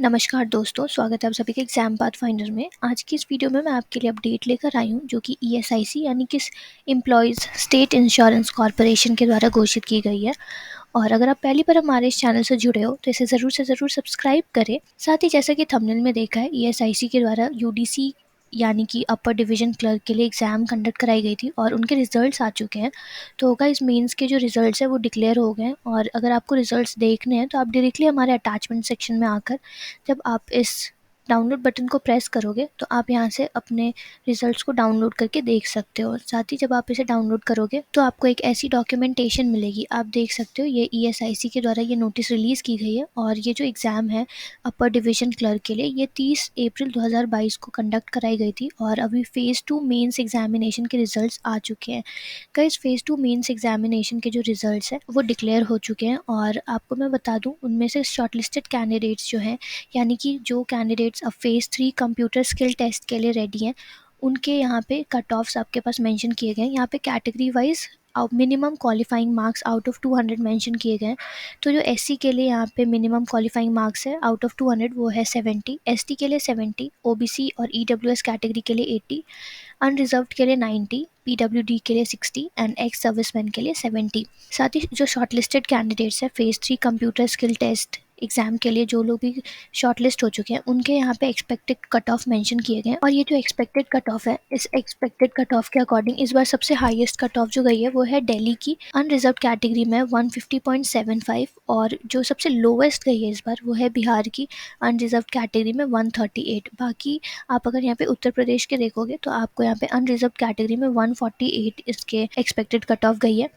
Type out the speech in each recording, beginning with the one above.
नमस्कार दोस्तों, स्वागत है आप सभी के एग्जाम पाथ फाइंडर में। आज की इस वीडियो में मैं आपके लिए अपडेट लेकर आई हूँ जो कि ईएसआईसी यानी कि एम्प्लॉयज़ स्टेट इंश्योरेंस कॉरपोरेशन के द्वारा घोषित की गई है। और अगर आप पहली बार हमारे इस चैनल से जुड़े हो तो इसे ज़रूर से ज़रूर सब्सक्राइब करें। साथ ही जैसा कि थंबनेल में देखा है, ईएसआईसी के द्वारा यूडीसी यानी कि अपर डिवीज़न क्लर्क के लिए एग्ज़ाम कंडक्ट कराई गई थी और उनके रिजल्ट्स आ चुके हैं। तो गाइस, मेंस के जो रिजल्ट्स हैं वो डिक्लेयर हो गए हैं और अगर आपको रिजल्ट्स देखने हैं तो आप डायरेक्टली हमारे अटैचमेंट सेक्शन में आकर जब आप इस डाउनलोड बटन को प्रेस करोगे तो आप यहाँ से अपने रिजल्ट्स को डाउनलोड करके देख सकते हो। साथ ही जब आप इसे डाउनलोड करोगे तो आपको एक ऐसी डॉक्यूमेंटेशन मिलेगी। आप देख सकते हो ये ईएसआईसी के द्वारा ये नोटिस रिलीज़ की गई है और ये जो एग्ज़ाम है अपर डिवीज़न क्लर्क के लिए ये 30 अप्रैल 2022 को कंडक्ट कराई गई थी और अभी फ़ेज़ 2 मेंस एग्जामिनेशन के रिजल्ट्स आ चुके हैं। गाइस, फ़ेज़ 2 मेंस एग्जामिनेशन के जो रिजल्ट्स हैं वो डिक्लेयर हो चुके हैं और आपको मैं बता दूं उनमें से शॉर्टलिस्टेड कैंडिडेट्स जो हैं, यानी कि जो कैंडिडेट्स अब फ़ेज़ 3 कंप्यूटर स्किल टेस्ट के लिए रेडी हैं, उनके यहाँ पे कट ऑफ्स आपके पास मेंशन किए गए हैं। यहाँ पे category wise minimum qualifying marks out of 200 mention किए गए हैं। तो जो एससी के लिए यहाँ पे मिनिमम क्वालिफाइंग मार्क्स है आउट ऑफ 200 वो है 70, एसटी के लिए 70, ओबीसी और ईडब्ल्यूएस कैटेगरी के लिए 80, अनरिजर्व्ड के लिए 90, पीडब्ल्यूडी के लिए 60 एंड एक्स सर्विसमैन के लिए 70। साथ ही जो शॉर्टलिस्टेड कैंडिडेट्स हैं phase 3 computer skill test exam के लिए, जो लोग भी शॉर्टलिस्ट हो चुके हैं, उनके यहाँ पे एक्सपेक्टेड कट ऑफ मेंशन किए गए हैं। और ये जो एक्सपेक्टेड कट ऑफ है, इस एक्सपेक्टेड कट ऑफ के अकॉर्डिंग इस बार सबसे हाईएस्ट कट ऑफ जो गई है वो है दिल्ली की अनरिजर्व्ड कैटेगरी में 150.75 और जो सबसे लोवेस्ट गई है इस बार वो है बिहार की अनरिजर्व्ड कैटेगरी में 138। बाकी आप अगर यहाँ पे उत्तर प्रदेश के देखोगे तो आपको यहाँ पे अनरिजर्व्ड कैटेगरी में 148 इसके एक्सपेक्टेड कट ऑफ गई है।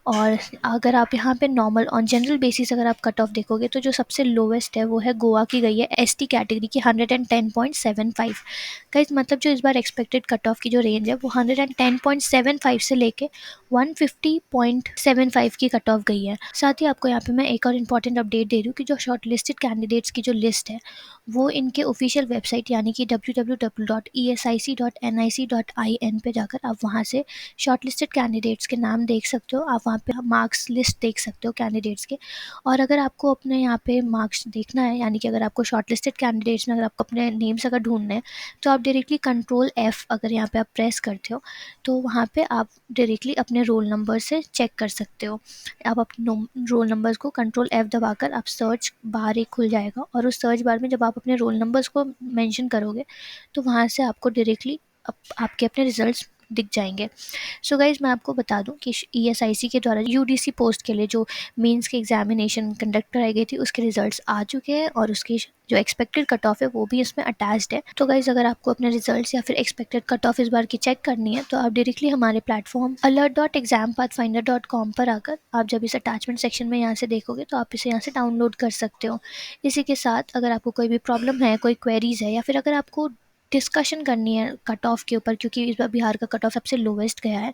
और अगर आप यहाँ पे नॉर्मल ऑन जनरल बेसिस अगर आप कट ऑफ देखोगे तो जो सबसे लोवेस्ट है वो है गोवा की गई है एसटी कैटेगरी की 110.75। गाइस, मतलब जो इस बार एक्सपेक्टेड कट ऑफ की जो रेंज है वो 110.75 से लेके 150.75 की कट ऑफ गई है। साथ ही आपको यहाँ पे मैं एक और इम्पॉर्टेंट अपडेट दे रही हूँ कि जो शॉर्टलिस्टेड कैंडिडेट्स की जो लिस्ट है वो इनके ऑफिशियल वेबसाइट यानी कि www.esic.nic.in पे जाकर आप वहाँ से शॉर्टलिस्टेड कैंडिडेट्स के नाम देख सकते हो। आप वहाँ पे मार्क्स लिस्ट देख सकते हो कैंडिडेट्स के। और अगर आपको अपने यहाँ पे मार्क्स देखना है, यानी कि अगर आपको शॉर्टलिस्टेड कैंडिडेट्स में अगर आपको अपने नेम्स अगर ढूंढने हैं तो आप डायरेक्टली कंट्रोल F अगर यहाँ पे आप प्रेस करते हो तो वहाँ पे आप डायरेक्टली अपने रोल नंबर से चेक कर सकते हो। आप अपने रोल नंबर्स को कंट्रोल F दबाकर आप सर्च बार एक खुल जाएगा और उस सर्च बार में जब आप अपने रोल नंबर्स को मेंशन करोगे तो वहाँ से आपको डायरेक्टली आपके अपने रिजल्ट्स दिख जाएंगे। सो गाइज, मैं आपको बता दूं कि ईएसआईसी के द्वारा यूडीसी पोस्ट के लिए जो मेंस के एग्जामिनेशन कंडक्ट कराई गई थी उसके रिजल्ट्स आ चुके हैं और उसकी जो एक्सपेक्टेड कट ऑफ है वो भी इसमें अटैच्ड है। तो गाइज, अगर आपको अपने रिजल्ट्स या फिर एक्सपेक्टेड कट ऑफ इस बार की चेक करनी है तो आप डायरेक्टली हमारे प्लेटफॉर्म alert.exampathfinder.com पर आकर आप जब इस अटैचमेंट सेक्शन में यहाँ से देखोगे तो आप इसे यहाँ से डाउनलोड कर सकते हो। इसी के साथ अगर आपको कोई भी प्रॉब्लम है, कोई क्वेरीज है या फिर अगर आपको डिस्कशन करनी है कट ऑफ के ऊपर, क्योंकि इस बार बिहार का कट ऑफ सबसे लोवेस्ट गया है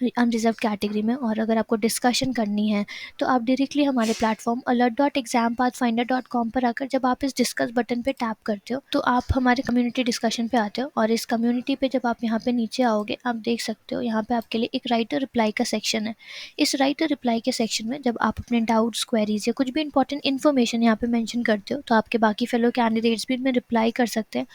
अनरिजर्व कैटेगरी में, और अगर आपको डिस्कशन करनी है तो आप डायरेक्टली हमारे प्लेटफॉर्म alert.exampathfinder.com पर आकर जब आप इस डिस्कस बटन पे टैप करते हो तो आप हमारे कम्युनिटी डिस्कशन पे आते हो। और इस कम्युनिटी पे जब आप यहाँ पे नीचे आओगे आप देख सकते हो यहाँ पे आपके लिए एक राइटर रिप्लाई का सेक्शन है। इस राइटर रिप्लाई के सेक्शन में जब आप अपने डाउट्स, क्वेरीज या कुछ भी इंपॉर्टेंट इन्फॉर्मेशन यहाँ पे मेंशन करते हो तो आपके बाकी फेलो कैंडिडेट्स भी इनमें रिप्लाई कर सकते हैं।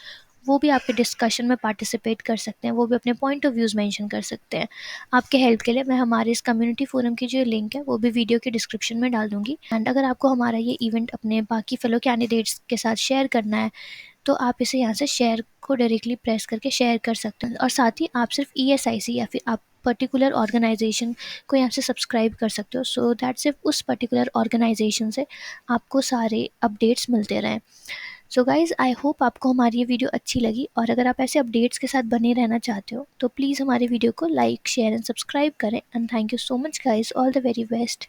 वो भी आपके डिस्कशन में पार्टिसिपेट कर सकते हैं, वो भी अपने पॉइंट ऑफ व्यूज़ मेंशन कर सकते हैं। आपके हेल्प के लिए मैं हमारे इस कम्युनिटी फोरम की जो लिंक है वो भी वीडियो के डिस्क्रिप्शन में डाल दूंगी। एंड अगर आपको हमारा ये इवेंट अपने बाकी फेलो कैंडिडेट्स के साथ शेयर करना है तो आप इसे यहाँ से शेयर को डायरेक्टली प्रेस करके शेयर कर सकते हैं। और साथ ही आप सिर्फ ईएसआईसी या फिर आप पर्टिकुलर ऑर्गेनाइजेशन को यहाँ से सब्सक्राइब कर सकते हो, सो दैट सिर्फ उस पर्टिकुलर ऑर्गेनाइजेशन से आपको सारे अपडेट्स मिलते रहें। सो गाइज़, आई होप आपको हमारी ये वीडियो अच्छी लगी और अगर आप ऐसे अपडेट्स के साथ बने रहना चाहते हो तो प्लीज़ हमारे वीडियो को लाइक, शेयर एंड सब्सक्राइब करें। And thank you so much guys, all the very best.